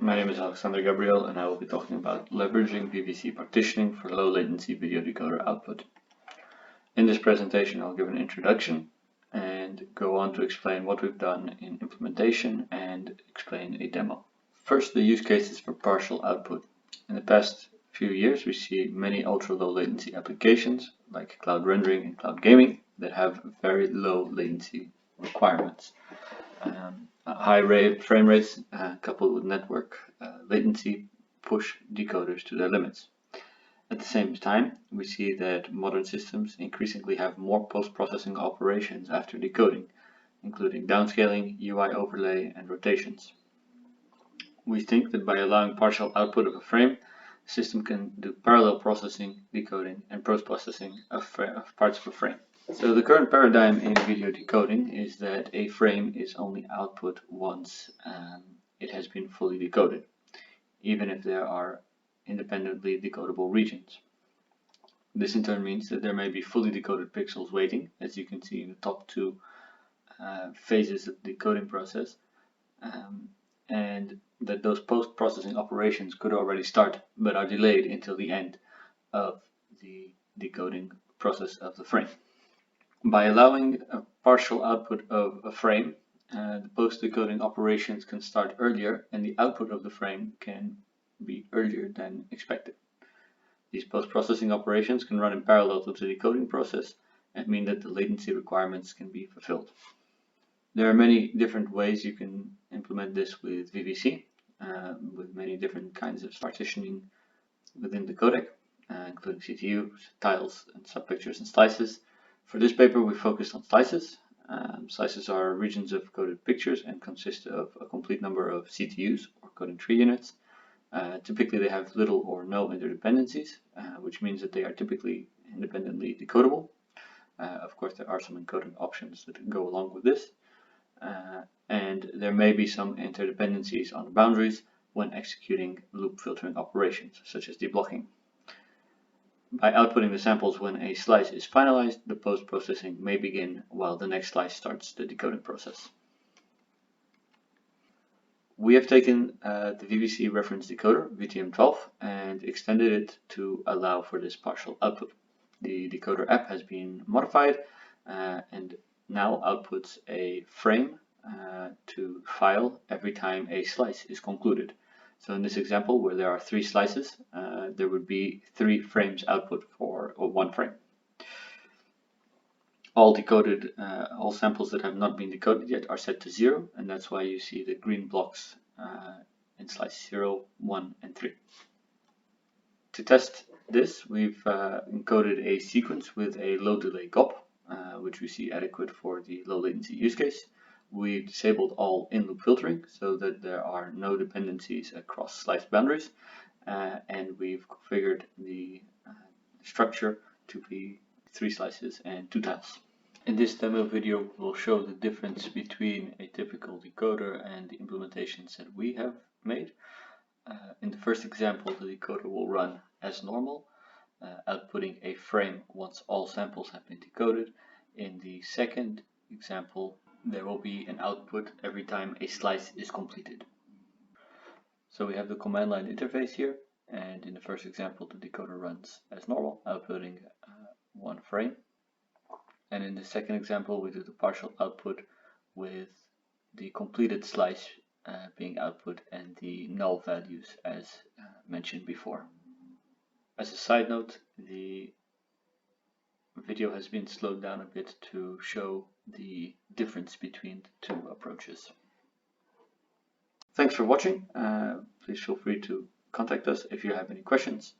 My name is Alexander Gabriel and I will be talking about leveraging VVC partitioning for low latency video decoder output. In this presentation I'll give an introduction and go on to explain what we've done in implementation and explain a demo. First, the use cases for partial output. In the past few years we see many ultra low latency applications like cloud rendering and cloud gaming that have very low latency requirements. High frame rates coupled with network latency push decoders to their limits. At the same time, we see that modern systems increasingly have more post-processing operations after decoding, including downscaling, UI overlay, and rotations. We think that by allowing partial output of a frame, the system can do parallel processing, decoding, and post-processing of parts of a frame. So the current paradigm in video decoding is that a frame is only output once it has been fully decoded, even if there are independently decodable regions. This in turn means that there may be fully decoded pixels waiting, as you can see in the top two phases of the decoding process, and that those post-processing operations could already start but are delayed until the end of the decoding process of the frame. By allowing a partial output of a frame, the post-decoding operations can start earlier and the output of the frame can be earlier than expected. These post-processing operations can run in parallel to the decoding process and mean that the latency requirements can be fulfilled. There are many different ways you can implement this with VVC, with many different kinds of partitioning within the codec, including CTUs, tiles, and subpictures and slices. For this paper, we focused on slices. Slices are regions of coded pictures and consist of a complete number of CTUs, or coding tree units. Typically, they have little or no interdependencies, which means that they are typically independently decodable. Of course, there are some encoding options that go along with this. And there may be some interdependencies on the boundaries when executing loop filtering operations, such as deblocking. By outputting the samples when a slice is finalized, the post-processing may begin while the next slice starts the decoding process. We have taken the VVC reference decoder, VTM12, and extended it to allow for this partial output. The decoder app has been modified and now outputs a frame to file every time a slice is concluded. So in this example, where there are 3 slices, there would be 3 frames output for one frame. All samples that have not been decoded yet are set to 0, and that's why you see the green blocks in slice 0, 1, and 3. To test this, we've encoded a sequence with a low delay GOP, which we see adequate for the low latency use case. We've disabled all in-loop filtering so that there are no dependencies across slice boundaries, and we've configured the structure to be 3 slices and 2 tiles. In this demo video, we'll show the difference between a typical decoder and the implementations that we have made. In the first example, the decoder will run as normal, outputting a frame once all samples have been decoded. In the second example, there will be an output every time a slice is completed. So we have the command line interface here, and in the first example the decoder runs as normal, outputting 1 frame. And in the second example we do the partial output with the completed slice being output and the null values as mentioned before. As a side note, the video has been slowed down a bit to show the difference between the 2 approaches. Thanks for watching. Please feel free to contact us if you have any questions.